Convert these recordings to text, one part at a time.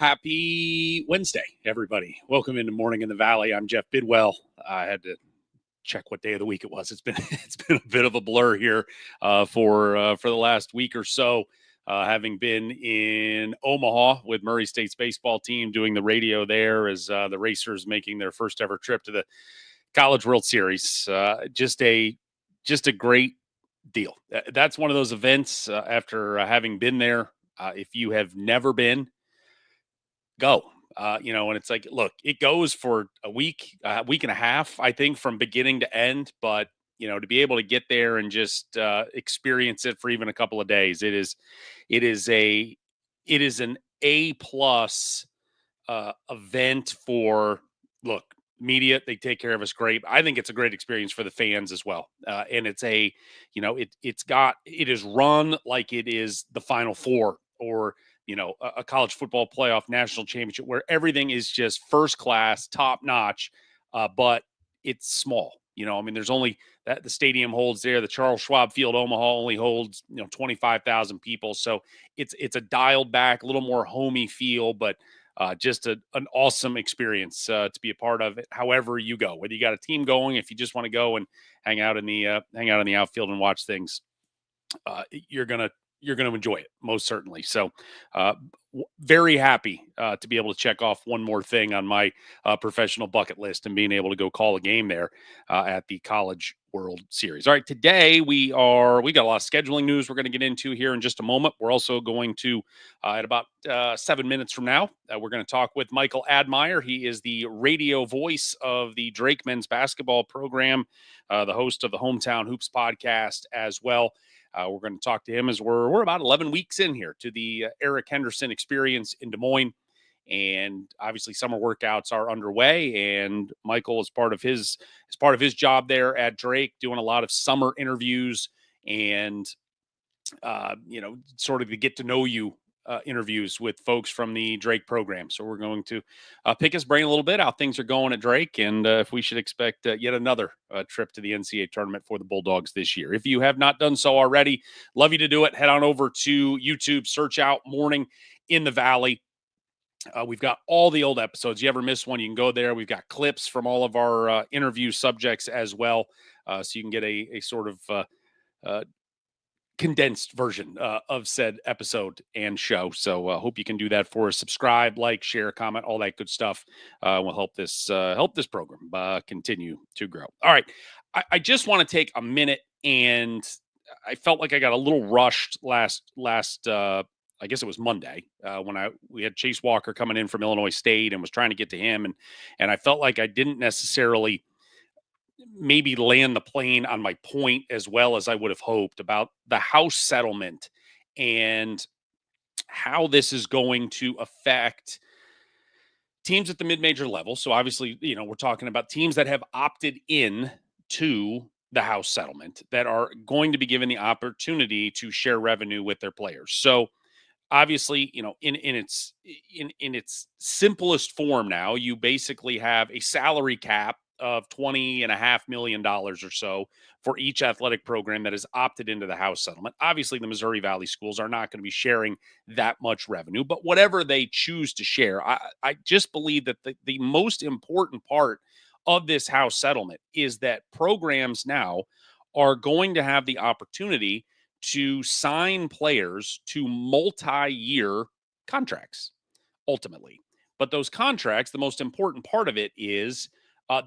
Happy Wednesday, everybody. Welcome into Morning in the Valley. I'm Jeff Bidwell. I had to check what day of the week it was. It's been a bit of a blur here for the last week or so. Having been in Omaha with Murray State's baseball team, doing the radio there as the Racers making their first ever trip to the College World Series. Just a great deal. That's one of those events after having been there. If you have never been, go. And it's like, look, it goes for a week and a half, I think, from beginning to end. But to be able to get there and just experience it for even a couple of days, it is an A plus event for look. Media, they take care of us great. I think it's a great experience for the fans as well. And it's it is run like it is the Final Four or a college football playoff national championship where everything is just first class, top notch, but it's small. There's only that the stadium holds there. The Charles Schwab Field, Omaha, only holds 25,000 people, so it's a dialed back, a little more homey feel, but just an awesome experience to be a part of it. However you go, whether you got a team going, if you just want to go and hang out in the outfield and watch things, you're gonna enjoy it most certainly. So very happy to be able to check off one more thing on my professional bucket list and being able to go call a game there at the College World Series. All right, today we got a lot of scheduling news we're going to get into here in just a moment. We're also going to at about 7 minutes from now, we're going to talk with Michael Admire. He is the radio voice of the Drake men's basketball program, the host of the Hometown Hoops podcast as well. We're going to talk to him as we're about 11 weeks in here to the Eric Henderson experience in Des Moines. And obviously summer workouts are underway, and Michael is part of his job there at Drake, doing a lot of summer interviews and sort of the get to know you interviews with folks from the Drake program. So we're going to pick his brain a little bit, how things are going at Drake, and if we should expect yet another trip to the NCAA tournament for the Bulldogs this year. If you have not done so already, love you to do it. Head on over to YouTube, search out Morning in the Valley. We've got all the old episodes. You ever miss one, you can go there. We've got clips from all of our interview subjects as well. So you can get a sort of condensed version of said episode and show. So hope you can do that for us. Subscribe, like, share, comment, all that good stuff will help this program continue to grow. All right. I just want to take a minute, and I felt like I got a little rushed last I guess it was Monday when we had Chase Walker coming in from Illinois State and was trying to get to him. And I felt like I didn't necessarily maybe land the plane on my point as well as I would have hoped about the House settlement and how this is going to affect teams at the mid-major level. So obviously, we're talking about teams that have opted in to the House settlement that are going to be given the opportunity to share revenue with their players. So obviously, in its simplest form now, you basically have a salary cap of $20.5 million or so for each athletic program that has opted into the House settlement. Obviously, the Missouri Valley schools are not going to be sharing that much revenue, but whatever they choose to share, I just believe that the most important part of this House settlement is that programs now are going to have the opportunity to sign players to multi-year contracts, ultimately. But those contracts, the most important part of it is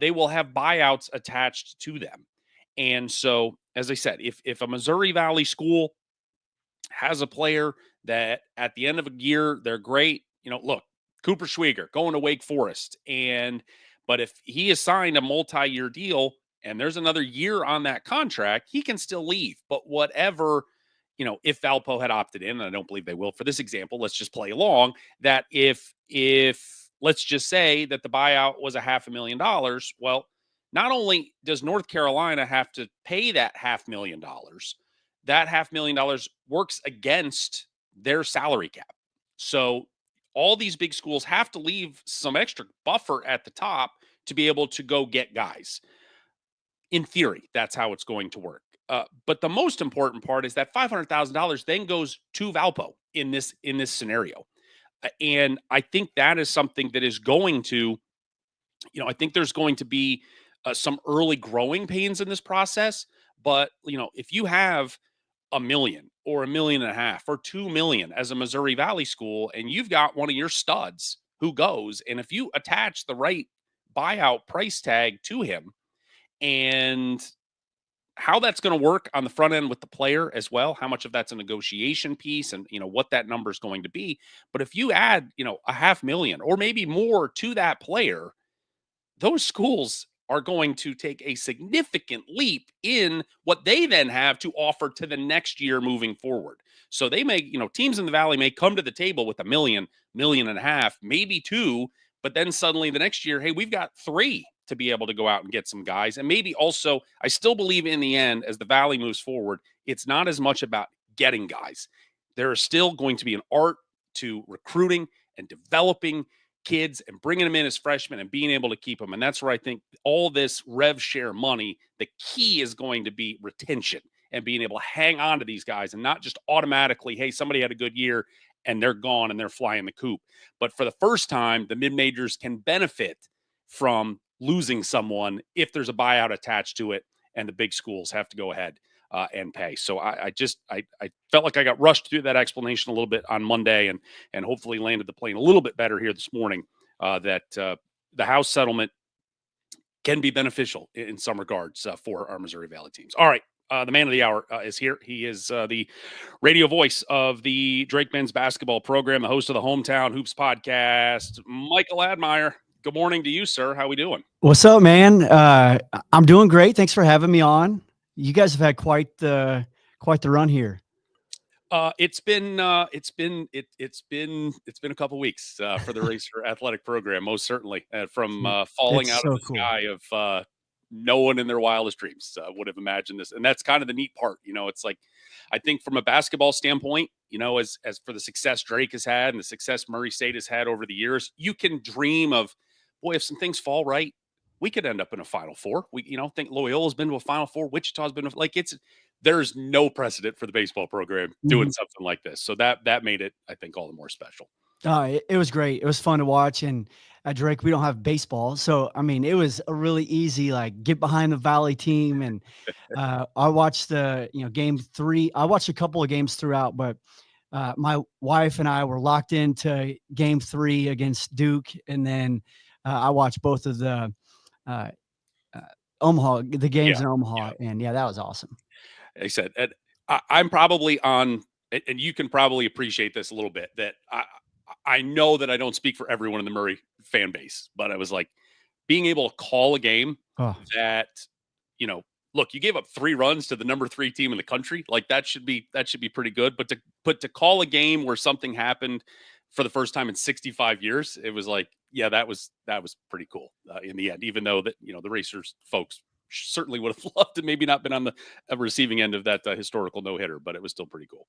they will have buyouts attached to them. And so, as I said, if a Missouri Valley school has a player that at the end of a year, they're great, look, Cooper Schwieger going to Wake Forest. But if he has signed a multi-year deal, and there's another year on that contract, he can still leave. But whatever, if Valpo had opted in, and I don't believe they will for this example, let's just play along that if let's just say that the buyout was $500,000, well, not only does North Carolina have to pay that $500,000, that $500,000 works against their salary cap. So all these big schools have to leave some extra buffer at the top to be able to go get guys. In theory, that's how it's going to work. But the most important part is that $500,000 then goes to Valpo in this scenario. And I think that is something that is going to, I think there's going to be some early growing pains in this process. But, if you have a million or a million and a half or 2 million as a Missouri Valley school, and you've got one of your studs who goes, and if you attach the right buyout price tag to him, and how that's going to work on the front end with the player as well, how much of that's a negotiation piece, and what that number is going to be. But if you add, a 500,000 or maybe more to that player, those schools are going to take a significant leap in what they then have to offer to the next year moving forward. So they may, teams in the Valley may come to the table with a million, million and a half, maybe two, but then suddenly the next year, hey, we've got three to be able to go out and get some guys. And maybe also, I still believe in the end, as the Valley moves forward, it's not as much about getting guys. There is still going to be an art to recruiting and developing kids and bringing them in as freshmen and being able to keep them. And that's where I think all this rev share money, the key is going to be retention and being able to hang on to these guys and not just automatically, hey, somebody had a good year and they're gone and they're flying the coop. But for the first time, the mid-majors can benefit from losing someone if there's a buyout attached to it, and the big schools have to go ahead and pay. So I felt like I got rushed through that explanation a little bit on Monday, and hopefully landed the plane a little bit better here this morning, that the House settlement can be beneficial in some regards for our Missouri Valley teams. All right. The man of the hour is here. He is the radio voice of the Drake men's basketball program, the host of the Hometown Hoops podcast, Michael Admire. Good morning to you, sir. How we doing? What's up, man? I'm doing great. Thanks for having me on. You guys have had quite the run here. It's been a couple weeks for the Racer Athletic Program, most certainly, from falling out of the sky of no one in their wildest dreams would have imagined this. And that's kind of the neat part. It's like, I think from a basketball standpoint, as for the success Drake has had and the success Murray State has had over the years, you can dream of, boy, if some things fall right, we could end up in a Final Four. We, think Loyola's been to a Final Four. Wichita's been to, there's no precedent for the baseball program doing something like this. So that made it, I think, all the more special. It was great. It was fun to watch. And at Drake, we don't have baseball. So, I mean, it was a really easy, get behind the Valley team. And I watched game 3. I watched a couple of games throughout, but my wife and I were locked into game 3 against Duke. And then I watched both of the the games in Omaha. And that was awesome. I said, I'm probably on, and you can probably appreciate this a little bit, that I know that I don't speak for everyone in the Murray fan base, but I was like, being able to call a game that, look, you gave up 3 runs to the number 3 team in the country. Like that should be pretty good. But to call a game where something happened for the first time in 65 years, it was like, that was pretty cool in the end, even though that, the Racers folks certainly would have loved to maybe not been on the receiving end of that historical no-hitter, but it was still pretty cool.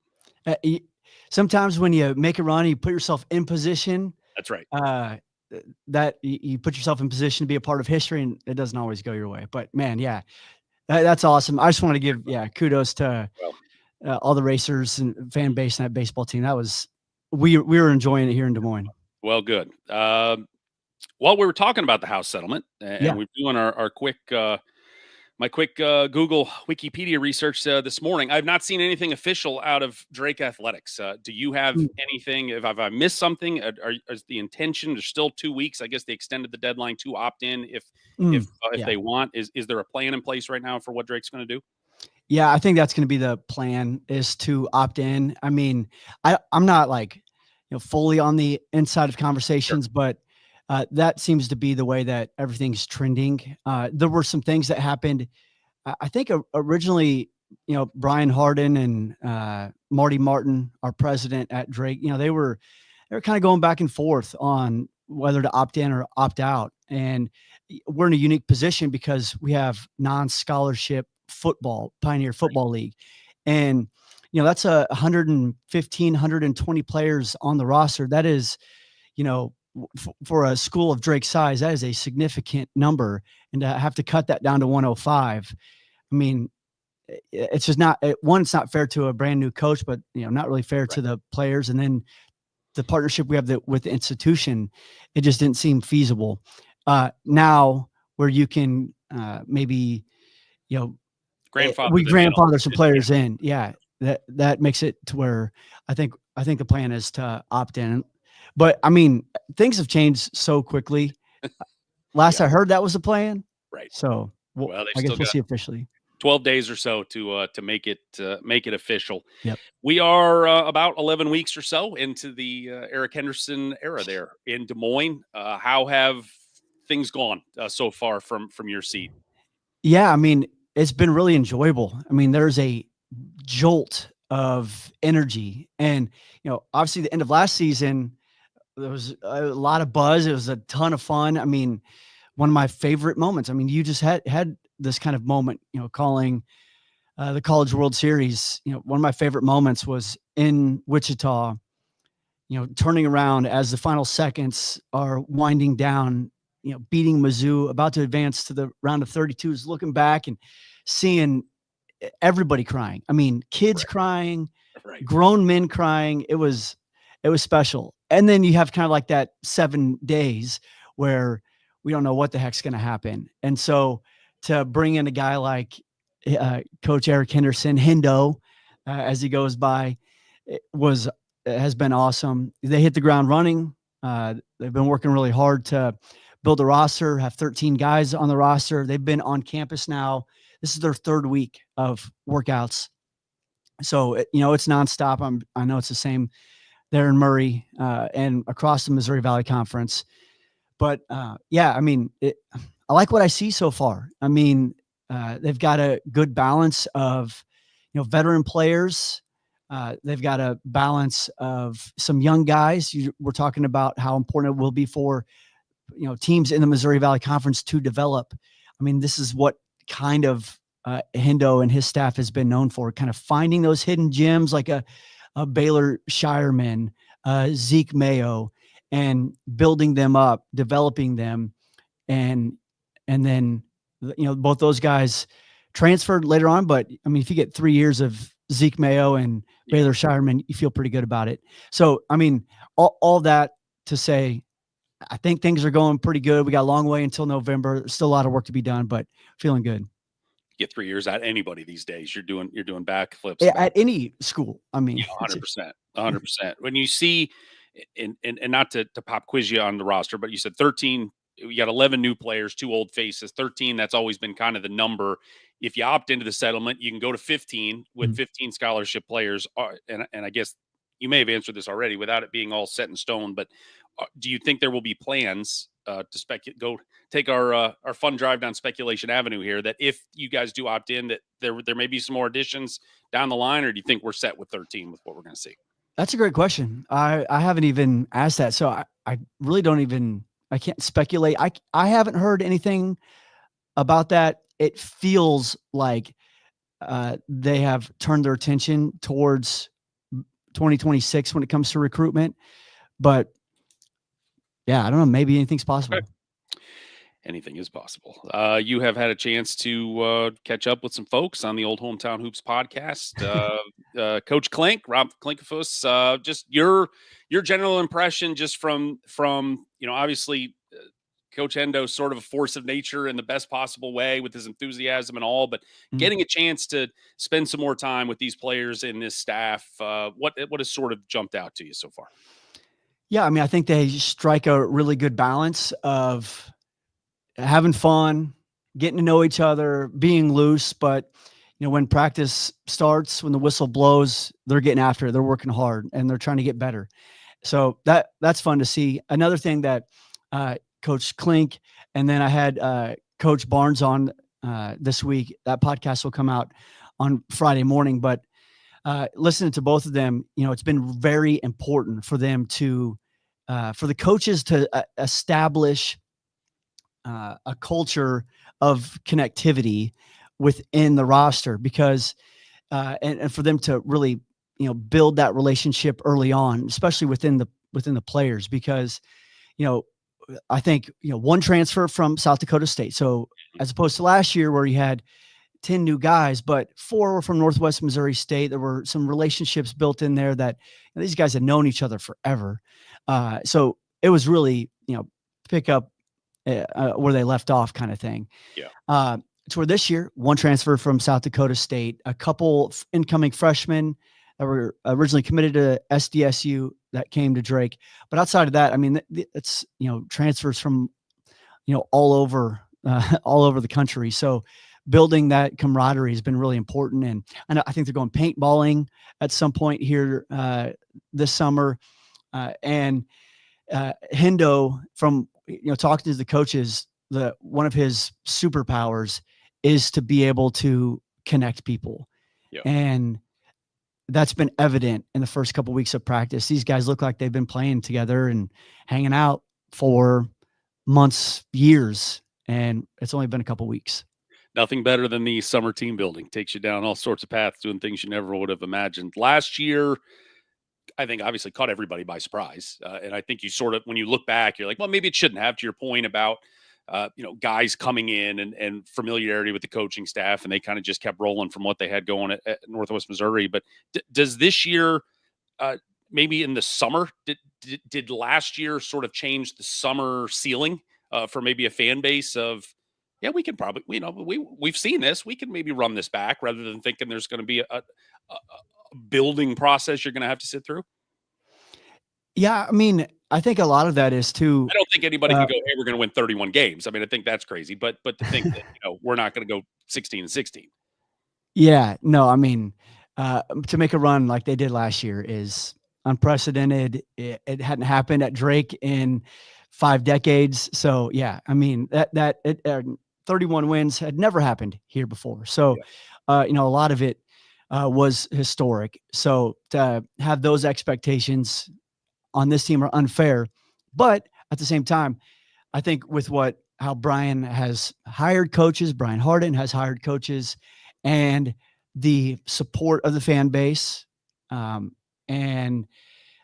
Sometimes when you make a run, you put yourself in position. That's right. That you put yourself in position to be a part of history, and it doesn't always go your way. But man, that's awesome. I just want to give kudos to all the Racers and fan base and that baseball team. That was we were enjoying it here in Des Moines. Well, good. Well, we were talking about the House settlement, and we're doing our quick. My quick Google Wikipedia research this morning. I've not seen anything official out of Drake Athletics. Do you have anything? If I missed something, is the intention? There's still 2 weeks. I guess they extended the deadline to opt in if they want. Is there a plan in place right now for what Drake's going to do? Yeah, I think that's going to be the plan, is to opt in. I mean, I'm not fully on the inside of conversations, but that seems to be the way that everything's trending. There were some things that happened. I think originally, Brian Harden and Marty Martin, our president at Drake, they were kind of going back and forth on whether to opt in or opt out. And we're in a unique position because we have non-scholarship football, Pioneer Football League. And, that's 115, 120 players on the roster. That is, for a school of Drake's size, that is a significant number. And to have to cut that down to 105, I mean, it's just not, it's not fair to a brand new coach, but, not really fair to the players. And then the partnership we have with the institution, it just didn't seem feasible. Now where you can maybe, Grandfather we them in a grandfather little some bit. players in. Yeah, that makes it to where I think the plan is to opt in. But I mean, things have changed so quickly. Last Yeah, I heard, that was the plan. right. So Well, they've I still guess we'll got see officially. 12 days or so to make it official. Yep. We are about 11 weeks or so into the Eric Henderson era there in Des Moines. How have things gone so far from your seat? Yeah, I mean, it's been really enjoyable. I mean, there's a jolt of energy, and obviously, the end of last season, there was a lot of buzz. It was a ton of fun. I mean, one of my favorite moments. I mean, you just had this kind of moment, calling the College World Series. One of my favorite moments was in Wichita. Turning around as the final seconds are winding down. Beating Mizzou, about to advance to the round of 32s, looking back and seeing everybody crying. I mean, kids Right. crying, Right. grown men crying. It was special. And then you have kind of like that 7 days where we don't know what the heck's going to happen. And so to bring in a guy like Coach Eric Henderson, Hendo, as he goes by, has been awesome. They hit the ground running. They've been working really hard to build a roster, have 13 guys on the roster. They've been on campus now. This is their 3rd week of workouts. So, it's nonstop. I know it's the same there in Murray and across the Missouri Valley Conference. But yeah, I mean, I like what I see so far. I mean, they've got a good balance of, veteran players. They've got a balance of some young guys. We're talking about how important it will be for, teams in the Missouri Valley Conference to develop. I mean, this is what kind of Hendo and his staff has been known for, kind of finding those hidden gems like a Baylor Shireman, Zeke Mayo, and building them up, developing them. And then, both those guys transferred later on. But I mean, if you get 3 years of Zeke Mayo and Baylor Shireman, you feel pretty good about it. So, I mean, all that to say, I think things are going pretty good. We got a long way until November. There's still a lot of work to be done, but feeling good. Get 3 years out of anybody these days. You're doing backflips At any school. I mean, 100%, 100%. When you see, and not to pop quiz you on the roster, but you said 13. You got 11 new players, 2 old faces. 13. That's always been kind of the number. If you opt into the settlement, you can go to 15 with 15 scholarship players. And I guess you may have answered this already without it being all set in stone. But do you think there will be plans to go take our fun drive down Speculation Avenue here, that if you guys do opt in, that there may be some more additions down the line, or do you think we're set with 13 with what we're going to see? That's a great question. I haven't even asked that, so I really don't even. I can't speculate. I haven't heard anything about that. It feels like they have turned their attention towards 2026 when it comes to recruitment, but yeah, I don't know. Maybe anything's possible. Okay. Anything is possible. You have had a chance to catch up with some folks on the Old Hometown Hoops podcast. Coach Klink, Rob Klinkafus, just your general impression, just from obviously Coach Endo's sort of a force of nature in the best possible way with his enthusiasm and all, but getting a chance to spend some more time with these players and this staff, what has sort of jumped out to you so far? Yeah, I mean, I think they strike a really good balance of having fun, getting to know each other, being loose. But, when practice starts, when the whistle blows, they're getting after it. They're working hard and they're trying to get better. So that's fun to see. Another thing that Coach Klink, and then I had Coach Barnes on this week. That podcast will come out on Friday morning. But listening to both of them, it's been very important for them to, for the coaches to establish a culture of connectivity within the roster, because and for them to really build that relationship early on, especially within the players, because I think one transfer from South Dakota State, so as opposed to last year where you had 10 new guys, but 4 were from Northwest Missouri State. There were some relationships built in there that these guys had known each other forever. So it was really, pick up where they left off kind of thing. Yeah. It's where this year, one transfer from South Dakota State, a couple incoming freshmen that were originally committed to SDSU that came to Drake. But outside of that, I mean, it's, transfers from, all over the country. So building that camaraderie has been really important. And I think they're going paintballing at some point here this summer. And Hendo, from talking to the coaches, one of his superpowers is to be able to connect people. Yeah. And that's been evident in the first couple of weeks of practice. These guys look like they've been playing together and hanging out for months, years, and it's only been a couple of weeks. Nothing better than the summer team building. Takes you down all sorts of paths, doing things you never would have imagined. Last year, I think obviously caught everybody by surprise. And I think you sort of, when you look back, you're like, well, maybe it shouldn't have, to your point about, guys coming in and familiarity with the coaching staff, and they kind of just kept rolling from what they had going at Northwest Missouri. But does this year, maybe in the summer, did last year sort of change the summer ceiling for maybe a fan base of, yeah, we can probably, we've seen this, we can maybe run this back, rather than thinking there's going to be a building process you're going to have to sit through? Yeah, I mean, I think a lot of that is too. I don't think anybody can go, hey, we're going to win 31 games. I mean, I think that's crazy, but to think that, we're not going to go 16-16. Yeah, no, I mean, to make a run like they did last year is unprecedented. It hadn't happened at Drake in 5 decades. So yeah, I mean, 31 wins had never happened here before. So, a lot of it was historic. So to have those expectations on this team are unfair. But at the same time, I think with how Brian has hired coaches, Brian Harden has hired coaches, and the support of the fan base, and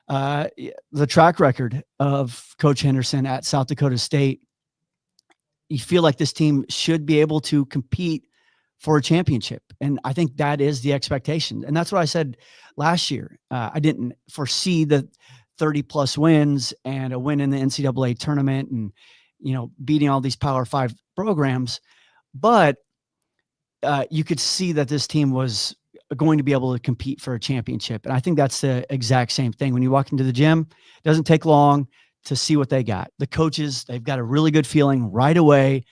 the track record of Coach Henderson at South Dakota State, you feel like this team should be able to compete for a championship. And I think that is the expectation. And that's what I said last year. I didn't foresee the 30+ wins and a win in the NCAA tournament and, beating all these Power 5 programs. But you could see that this team was going to be able to compete for a championship. And I think that's the exact same thing. When you walk into the gym, it doesn't take long to see what they got. The coaches, they've got a really good feeling right away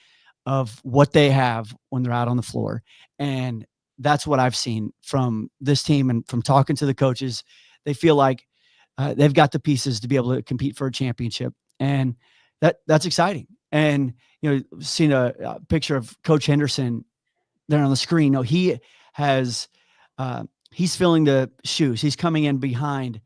of what they have when they're out on the floor. And that's what I've seen from this team and from talking to the coaches. They feel like they've got the pieces to be able to compete for a championship. And that's exciting. And, seeing a picture of Coach Henderson there on the screen, he has, he's filling the shoes. He's coming in behind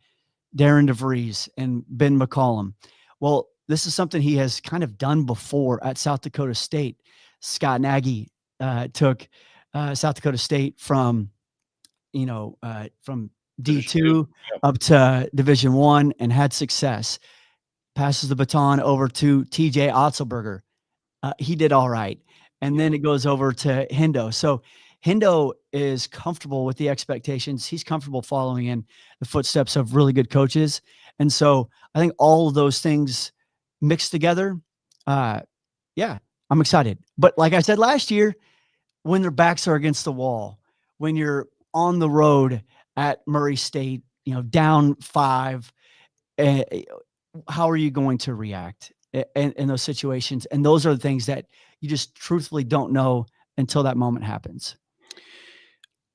Darren DeVries and Ben McCollum. Well, this is something he has kind of done before at South Dakota State. Scott Nagy took South Dakota State from D2 up to Division I and had success. Passes the baton over to TJ Otzelberger. He did all right. And then it goes over to Hendo. So Hendo is comfortable with the expectations. He's comfortable following in the footsteps of really good coaches. And so I think all of those things mixed together, yeah, I'm excited. But like I said last year, when their backs are against the wall, when you're on the road at Murray State, down 5, how are you going to react in those situations? And those are the things that you just truthfully don't know until that moment happens.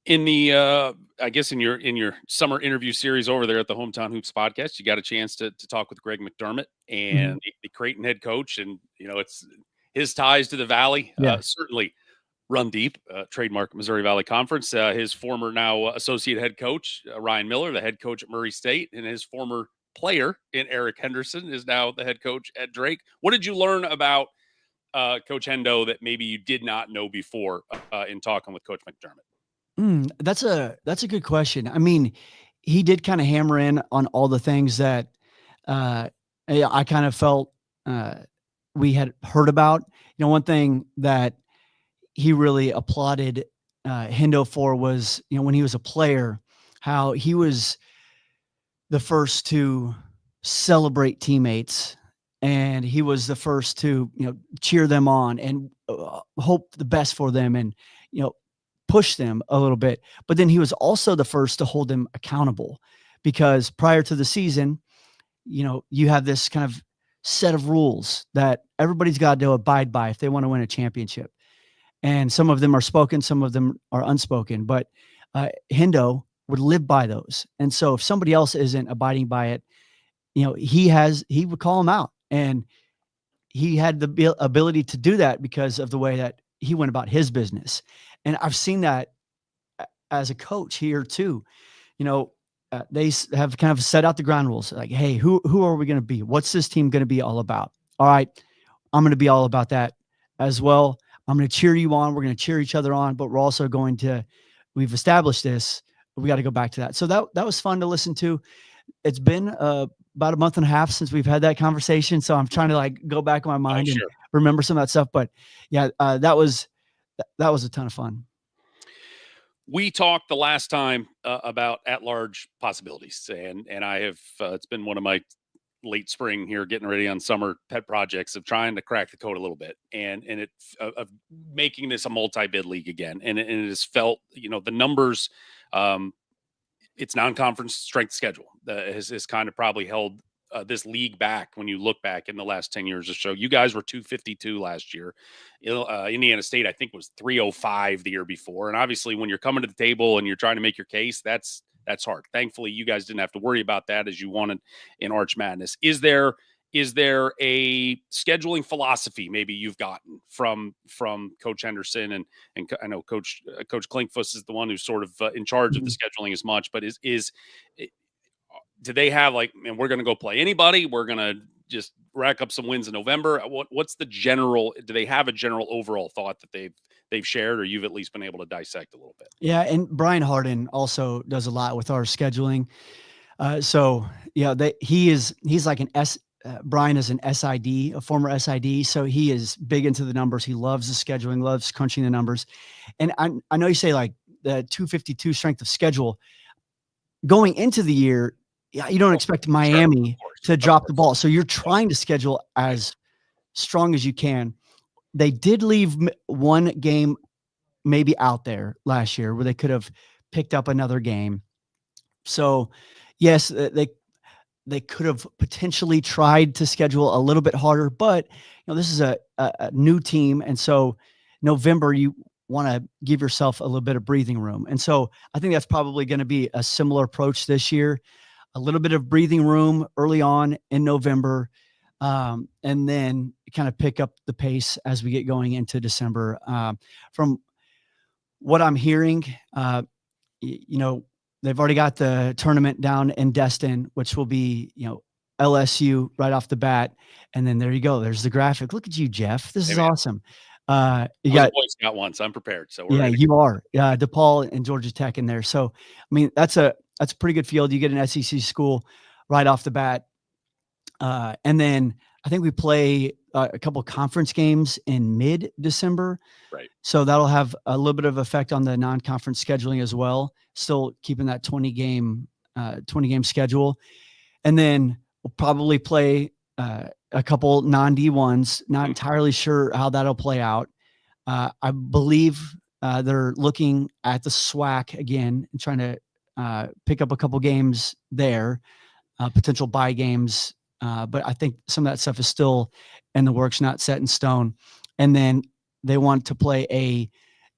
In the, I guess in your summer interview series over there at the Hometown Hoops podcast, you got a chance to talk with Greg McDermott and the Creighton head coach, and it's his ties to the Valley. Certainly run deep. Trademark Missouri Valley Conference. His former now associate head coach Ryan Miller, the head coach at Murray State, and his former player in Eric Henderson is now the head coach at Drake. What did you learn about Coach Hendo that maybe you did not know before in talking with Coach McDermott? That's a good question. I mean, he did kind of hammer in on all the things that I kind of felt we had heard about. One thing that he really applauded Hendo for was, when he was a player, how he was the first to celebrate teammates, and he was the first to, cheer them on and hope the best for them, and, push them a little bit. But then he was also the first to hold them accountable, because prior to the season, you have this kind of set of rules that everybody's got to abide by if they want to win a championship. And some of them are spoken, some of them are unspoken, but Hendo would live by those. And so if somebody else isn't abiding by it, he would call them out. And he had the ability to do that because of the way that he went about his business. And I've seen that as a coach here too. They have kind of set out the ground rules, like, hey, who are we going to be? What's this team going to be all about? All right, I'm going to be all about that as well. I'm going to cheer you on. We're going to cheer each other on, but we're also we've established this. We got to go back to that. So that was fun to listen to. It's been about a month and a half since we've had that conversation. So I'm trying to go back in my mind and remember some of that stuff. But yeah, that was a ton of fun. We talked the last time about at-large possibilities, and I have. It's been one of my late spring here, getting ready on summer pet projects of trying to crack the code a little bit, and of making this a multi-bid league again. And it has felt, the numbers. Its non-conference strength schedule has kind of probably held this league back when you look back in the last 10 years or so. You guys were 252 last year. Indiana State, I think, was 305 the year before. And obviously, when you're coming to the table and you're trying to make your case, that's hard. Thankfully, you guys didn't have to worry about that as you wanted in Arch Madness. Is there a scheduling philosophy maybe you've gotten from Coach Henderson, and I know Coach Klinkfuss is the one who's sort of in charge of the scheduling as much, but do they have and we're going to go play anybody? We're going to just rack up some wins in November. What's the general? Do they have a general overall thought that they've shared, or you've at least been able to dissect a little bit? Yeah, and Brian Harden also does a lot with our scheduling. So yeah, he's like an Brian is an SID, a former SID. So he is big into the numbers. He loves the scheduling, loves crunching the numbers. And I know you say the 252 strength of schedule going into the year. Yeah, you don't expect Miami to drop the ball. So you're trying to schedule as strong as you can. They did leave one game maybe out there last year where they could have picked up another game. So yes, they could have potentially tried to schedule a little bit harder, but this is a new team. And so November, you want to give yourself a little bit of breathing room. And so I think that's probably going to be a similar approach this year, a little bit of breathing room early on in November, and then kind of pick up the pace as we get going into December. From what I'm hearing, they've already got the tournament down in Destin, which will be, LSU right off the bat. And then there you go. There's the graphic. Look at you, Jeff. This is awesome. You got Boy Scout once. I'm prepared. So you are. DePaul and Georgia Tech in there. So, I mean, that's a pretty good field. You get an SEC school right off the bat. And then I think we play a couple of conference games in mid-December. Right. So that'll have a little bit of effect on the non-conference scheduling as well. Still keeping that 20 game schedule. And then we'll probably play a couple non-D1s. Not entirely sure how that'll play out. I believe they're looking at the SWAC again and trying to pick up a couple games there, potential bye games. But I think some of that stuff is still in the works, not set in stone. And then they want to play a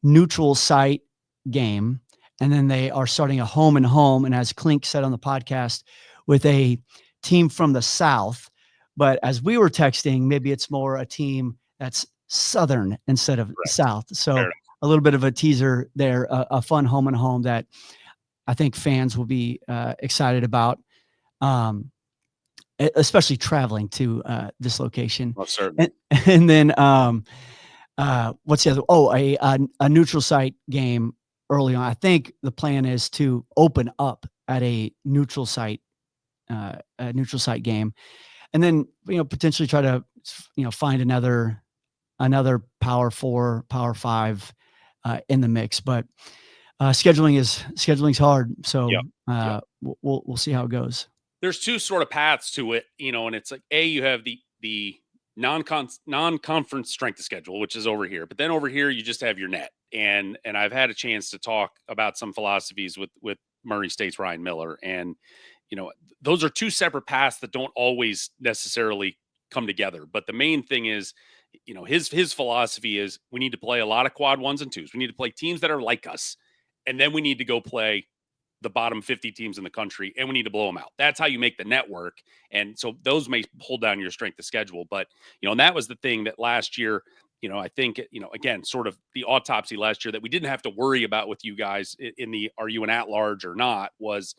neutral site game. And then they are starting a home and home. And as Klink said on the podcast, with a team from the South. But as we were texting, maybe it's more a team that's Southern instead of South. So a little bit of a teaser there, a fun home and home that I think fans will be excited about. Especially traveling to this location. Well, certainly. And then what's the other? Oh, a neutral site game early on. I think the plan is to open up at a neutral site game, and then potentially try to find another Power 4, Power 5 in the mix. But scheduling's hard, so Yep. Yep. we'll see how it goes. There's two sort of paths to it, and it's like you have the non-conference strength of schedule, which is over here, but then over here you just have your net. And I've had a chance to talk about some philosophies with Murray State's Ryan Miller, and those are two separate paths that don't always necessarily come together. But the main thing is, his philosophy is we need to play a lot of quad ones and twos. We need to play teams that are like us, and then we need to go play the bottom 50 teams in the country, and we need to blow them out. That's how you make the network. And so those may hold down your strength of schedule. But, and that was the thing that last year, I think, again, sort of the autopsy last year that we didn't have to worry about with you guys in the, are you an at-large or not, was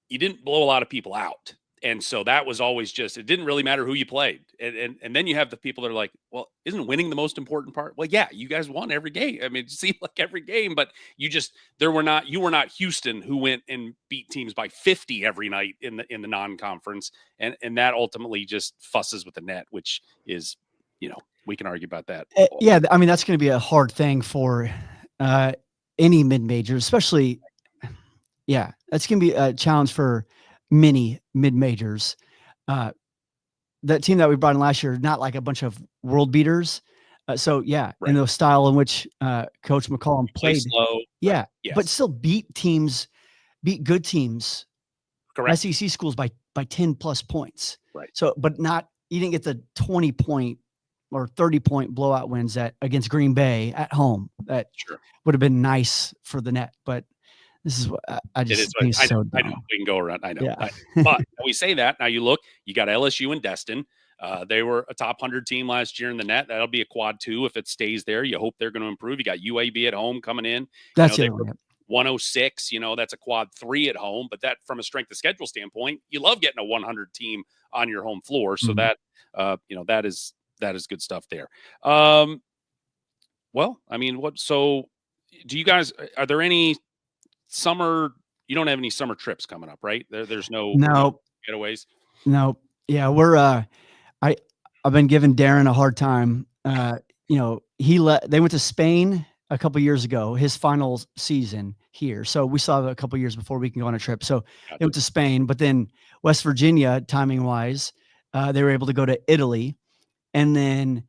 you didn't blow a lot of people out. And so that was always just, it didn't really matter who you played. And then you have the people that are like, well, isn't winning the most important part? Well, yeah, you guys won every game. I mean, it seemed like every game, but you were not Houston, who went and beat teams by 50 every night in the non-conference. And that ultimately just fusses with the net, which is, we can argue about that. Yeah. I mean, that's going to be a hard thing for any mid-major, especially. Yeah, that's going to be a challenge for many mid-majors. That team that we brought in last year, not like a bunch of world beaters. So yeah, right. In the style in which Coach McCollum played, slow, yeah, yes. But still beat good teams, correct, SEC schools by 10 plus points. Right. So, but you didn't get the 20 point or 30 point blowout wins against Green Bay at home. That would have been nice for the net, but. This is what I just think is so dumb. I know. We can go around. I know. Yeah. But we say that. Now you look, you got LSU and Destin. They were a top 100 team last year in the net. That'll be a quad 2 if it stays there. You hope they're going to improve. You got UAB at home coming in. That's it. 106, that's a quad 3 at home. But that, from a strength of schedule standpoint, you love getting a 100 team on your home floor. So that, that is good stuff there. Well, I mean, so do you guys, are there any summer, you don't have any summer trips coming up, right? There's no getaways. No. Yeah. We're, I've been giving Darren a hard time. They went to Spain a couple years ago, his final season here. So we saw a couple years before we can go on a trip. So they went to Spain, but then West Virginia, timing wise, they were able to go to Italy. And then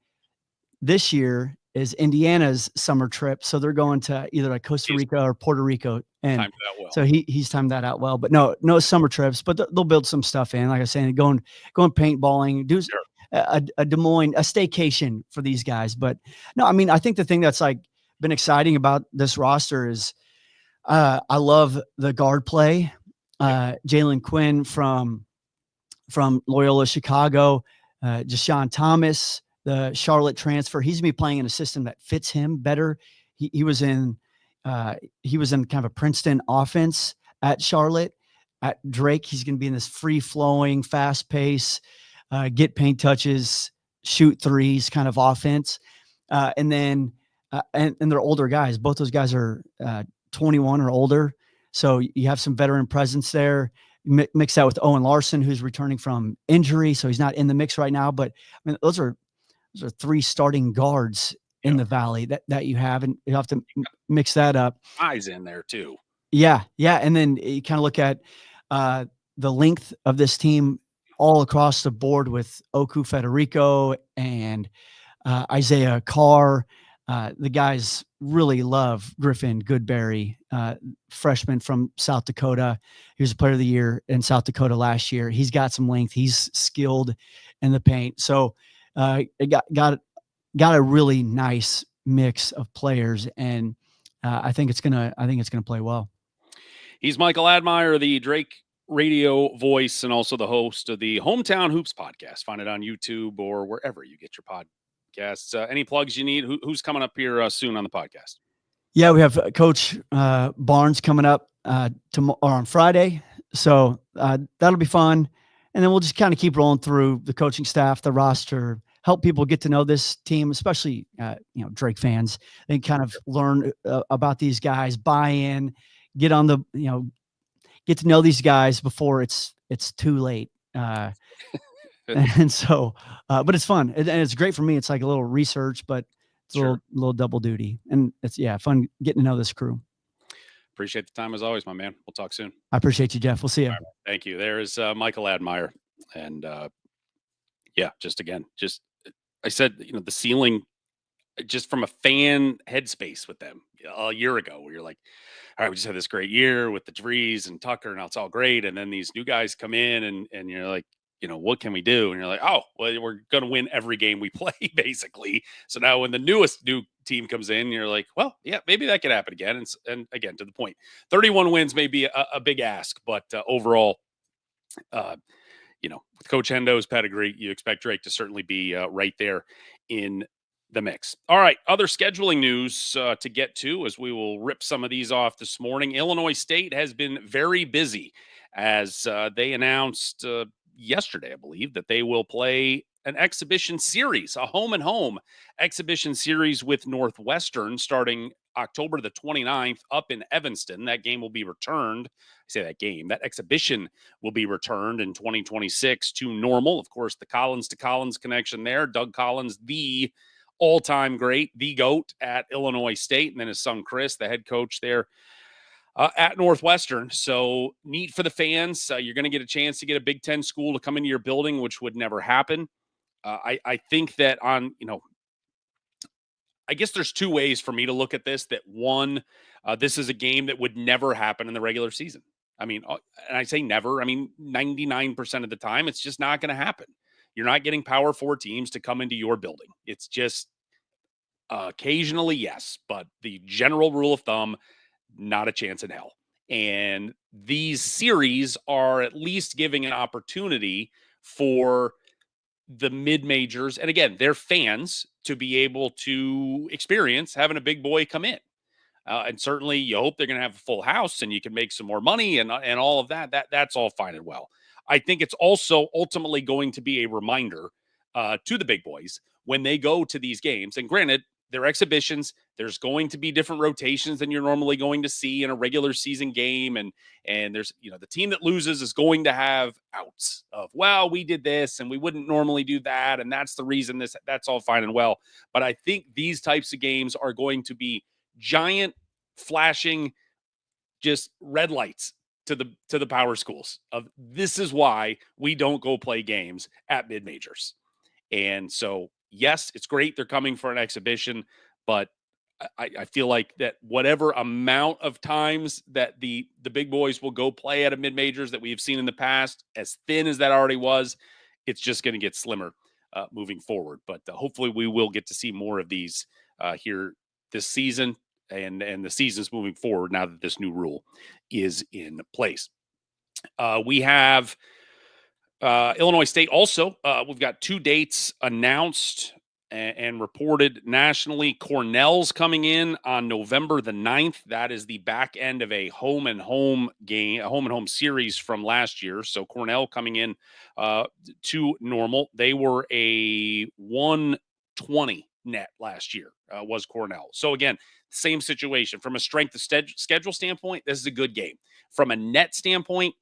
this year is Indiana's summer trip. So they're going to either like Costa Rica or Puerto Rico. And so he's timed that out well, but no summer trips, but they'll build some stuff in. Like I said, going paintballing, do a Des Moines, a staycation for these guys. But no, I mean, I think the thing that's like been exciting about this roster is I love the guard play. Jalen Quinn from Loyola Chicago, Jashawn Thomas, the Charlotte transfer. He's gonna be playing in a system that fits him better. He was in kind of a Princeton offense at Charlotte. At Drake, he's going to be in this free-flowing, fast pace, get paint touches, shoot threes kind of offense. And then they're older guys. Both those guys are 21 or older. So you have some veteran presence there. Mix that with Owen Larson, who's returning from injury. So he's not in the mix right now. But I mean, those are 3 starting guards in the Valley that you have, and you have to mix that up. Eyes in there too. Yeah. And then you kind of look at the length of this team all across the board with Oku Federico and Isaiah Carr. The guys really love Griffin Goodberry, freshman from South Dakota. He was a player of the year in South Dakota last year. He's got some length. He's skilled in the paint. So it got a really nice mix of players, and I think it's gonna play well. He's Michael Admire, the Drake radio voice, and also the host of the Hometown Hoops podcast. Find it on YouTube or wherever you get your podcasts. Any plugs you need? Who's coming up here soon on the podcast? Yeah, we have Coach Barnes coming up tomorrow or on Friday, so that'll be fun. And then we'll just kind of keep rolling through the coaching staff, the roster, help people get to know this team, especially, Drake fans. They kind of learn about these guys, buy in, get to know these guys before it's too late. And so, but it's fun. And it's great for me. It's like a little research, but It's a little double duty, and it's fun getting to know this crew. Appreciate the time as always, my man. We'll talk soon. I appreciate you, Jeff. We'll see you. Right, thank you. There is Michael Admire, and just I said, the ceiling, just from a fan headspace with them a year ago, where you're like, all right, we just had this great year with the Drees and Tucker, and it's all great. And then these new guys come in, and you're like, what can we do? And you're like, oh, well, we're going to win every game we play, basically. So now when the new team comes in, you're like, well, yeah, maybe that could happen again. And again, to the point, 31 wins may be a big ask, but overall, with Coach Hendo's pedigree, you expect Drake to certainly be right there in the mix. All right, other scheduling news to get to as we will rip some of these off this morning. Illinois State has been very busy as they announced yesterday, I believe, that they will play an exhibition series, a home and home exhibition series with Northwestern starting October the 29th up in Evanston. That game will be returned. That exhibition will be returned in 2026 to normal. Of course, the Collins to Collins connection there. Doug Collins, the all-time great, the GOAT at Illinois State, and then his son Chris, the head coach there at Northwestern. So neat for the fans. You're going to get a chance to get a Big Ten school to come into your building, which would never happen. I think that I guess there's two ways for me to look at this. That one, this is a game that would never happen in the regular season. I mean, and I say never, 99% of the time, it's just not going to happen. You're not getting Power 4 teams to come into your building. It's just occasionally, yes, but the general rule of thumb, not a chance in hell. And these series are at least giving an opportunity for the mid-majors, and again, their fans, to be able to experience having a big boy come in. And certainly you hope they're going to have a full house and you can make some more money and all of that. That's all fine and well. I think it's also ultimately going to be a reminder to the big boys when they go to these games. And granted, they're exhibitions. There's going to be different rotations than you're normally going to see in a regular season game. And there's, the team that loses is going to have outs of, well, we did this and we wouldn't normally do that. And that's the reason that's all fine and well. But I think these types of games are going to be giant flashing, just red lights to the power schools of, this is why we don't go play games at mid majors. And so, yes, it's great they're coming for an exhibition, but I feel like that whatever amount of times that the big boys will go play at a mid majors that we have seen in the past, as thin as that already was, it's just going to get slimmer moving forward. But hopefully we will get to see more of these here this season and the seasons moving forward now that this new rule is in place. We have Illinois State also. We've got 2 dates announced and reported nationally. Cornell's coming in on November the 9th. That is the back end of a home and home game, a home and home series from last year. So Cornell coming in to normal. They were a 120 net last year, was Cornell. So again, same situation. From a strength of schedule standpoint, this is a good game. From a net standpoint,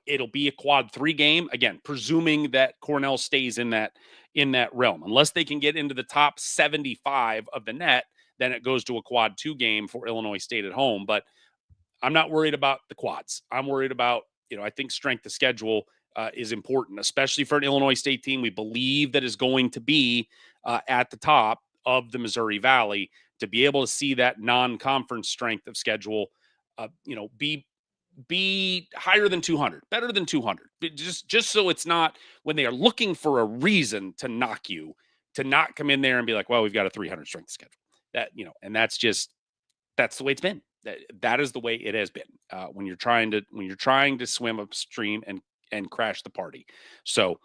it'll be a quad 3 game, again, presuming that Cornell stays in that realm. Unless they can get into the top 75 of the net, then it goes to a quad 2 game for Illinois State at home. But I'm not worried about the quads. I'm worried about, I think strength of schedule is important, especially for an Illinois State team we believe that is going to be at the top of the Missouri Valley, to be able to see that non-conference strength of schedule, be higher than 200, better than 200, just so it's not when they are looking for a reason to knock you, to not come in there and be like, well, we've got a 300 strength schedule. That, and that's the way it's been. That is the way it has been when you're trying to swim upstream and crash the party. So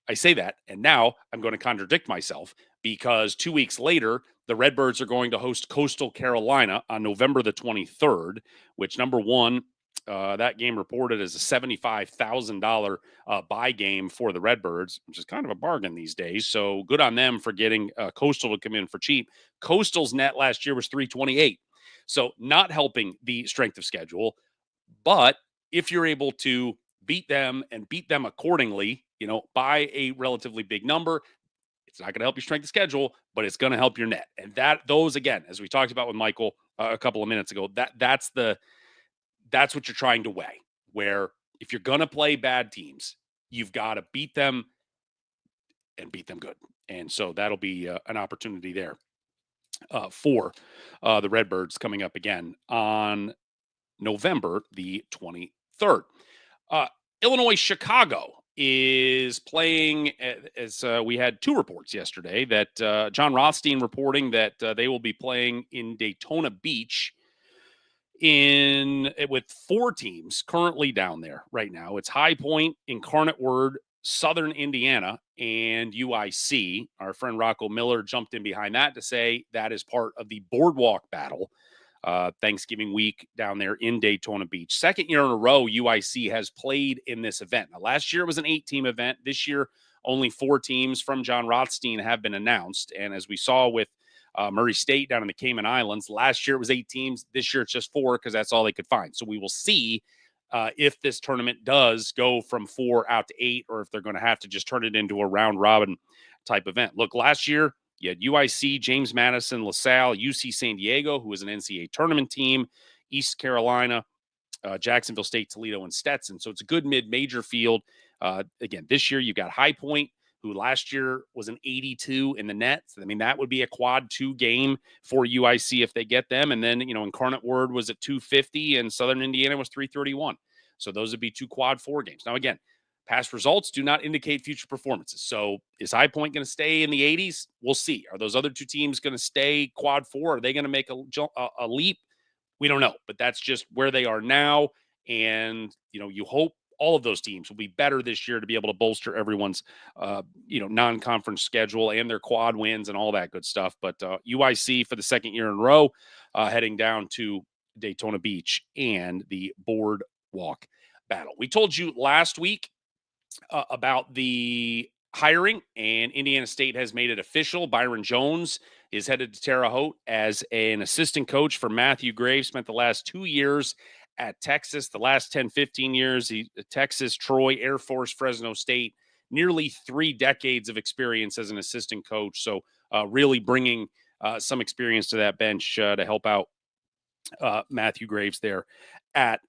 I say that, and now I'm going to contradict myself, because 2 weeks later, the Redbirds are going to host Coastal Carolina on November the 23rd, which, number one, that game reported as a $75,000 buy game for the Redbirds, which is kind of a bargain these days. So good on them for getting Coastal to come in for cheap. Coastal's net last year was 328. So not helping the strength of schedule. But if you're able to beat them and beat them accordingly, by a relatively big number, It's not going to help your strength of schedule, but it's going to help your net. And those, again, as we talked about with Michael a couple of minutes ago, that's what you're trying to weigh, where if you're going to play bad teams, you've got to beat them and beat them good. And so that'll be an opportunity there for the Redbirds coming up again on November the 23rd. Illinois Chicago is playing, as we had two reports yesterday, that John Rothstein reporting that they will be playing in Daytona Beach with four teams currently down there right now. It's High Point, Incarnate Word, Southern Indiana, and UIC. Our friend Rocco Miller jumped in behind that to say that is part of the Boardwalk Battle Thanksgiving week down there in Daytona Beach. Second year in a row, UIC has played in this event. Now, last year it was an 8-team event. This year, only 4 teams from John Rothstein have been announced. And as we saw with Murray State down in the Cayman Islands, last year it was 8 teams. This year it's just 4 because that's all they could find. So we will see if this tournament does go from 4 out to 8, or if they're going to have to just turn it into a round robin type event. Look, last year you had UIC, James Madison, LaSalle, UC San Diego, who was an NCAA tournament team, East Carolina, Jacksonville State, Toledo, and Stetson. So it's a good mid-major field. Again, this year you've got High Point, who last year was an 82 in the net. So, I mean, that would be a quad 2 game for UIC if they get them. And then, Incarnate Word was at 250 and Southern Indiana was 331. So those would be 2 quad 4 games. Now, again, past results do not indicate future performances. So is High Point going to stay in the 80s? We'll see. Are those other 2 teams going to stay quad 4? Are they going to make a leap? We don't know, but that's just where they are now. And, you hope all of those teams will be better this year to be able to bolster everyone's, non-conference schedule and their quad wins and all that good stuff. But UIC for the second year in a row, heading down to Daytona Beach and the Boardwalk Battle. We told you last week about the hiring, and Indiana State has made it official. Byron Jones is headed to Terre Haute as an assistant coach for Matthew Graves. Spent the last 2 years at Texas, the last 10, 15 years, Texas, Troy, Air Force, Fresno State, nearly 3 decades of experience as an assistant coach. So really bringing some experience to that bench to help out Matthew Graves there at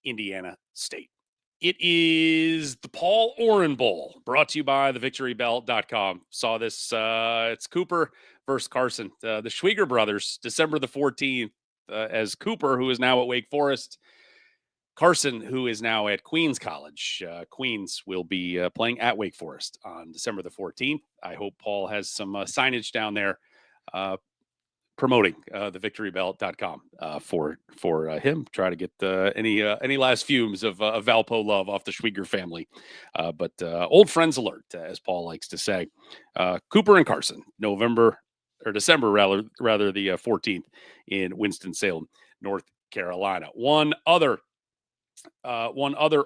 Indiana State. It is the Paul Oren Bowl, brought to you by thevictorybelt.com. Saw this, it's Cooper versus Carson. The Schwieger brothers, December the 14th, as Cooper, who is now at Wake Forest, Carson, who is now at Queens College. Queens will be playing at Wake Forest on December the 14th. I hope Paul has some signage down there promoting thevictorybelt.com for him. Try to get any last fumes of Valpo love off the Schwieger family. But old friends alert, as Paul likes to say. Cooper and Carson, December rather the 14th in Winston-Salem, North Carolina. One other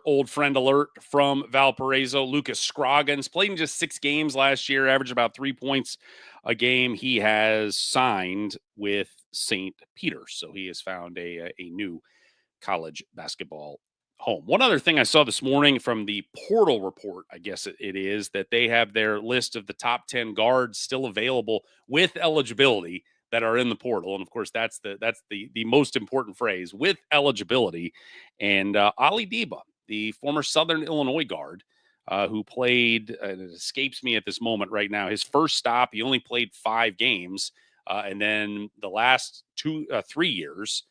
old friend alert from Valparaiso, Lucas Scroggins, played in just 6 games last year, averaged about 3 points a game. He has signed with St. Peter's, so he has found a new college basketball home. One other thing I saw this morning from the portal report, I guess it is, that they have their list of the top 10 guards still available with eligibility that are in the portal. And of course, that's the most important phrase, with eligibility. And Ali Deba, the former Southern Illinois guard, who played, it escapes me at this moment right now, his first stop, he only played 5 games. And then the last 3 years,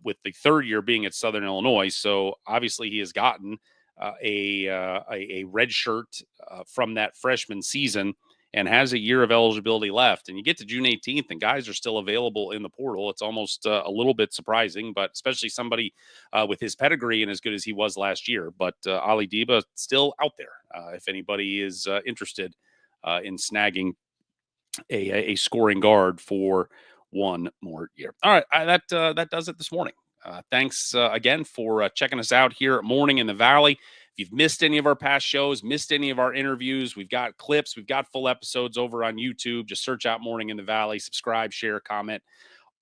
with the third year being at Southern Illinois. So obviously he has gotten a red shirt from that freshman season and has a year of eligibility left. And you get to June 18th and guys are still available in the portal. It's almost a little bit surprising, but especially somebody with his pedigree and as good as he was last year. But Ali Deba still out there if anybody is interested in snagging a scoring guard for one more year. All right, that does it this morning. Thanks again for checking us out here at Morning in the Valley. If you've missed any of our past shows, missed any of our interviews, we've got clips, we've got full episodes over on YouTube. Just search out Morning in the Valley, subscribe, share, comment,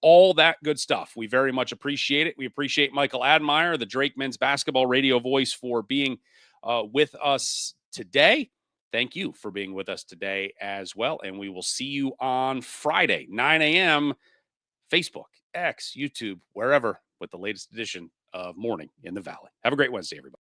all that good stuff. We very much appreciate it. We appreciate Michael Admire, the Drake men's basketball radio voice, for being with us today. thank you for being with us today as well. And we will see you on Friday, 9 a.m. Facebook, X, YouTube, wherever, with the latest edition of Morning in the Valley. Have a great Wednesday, everybody.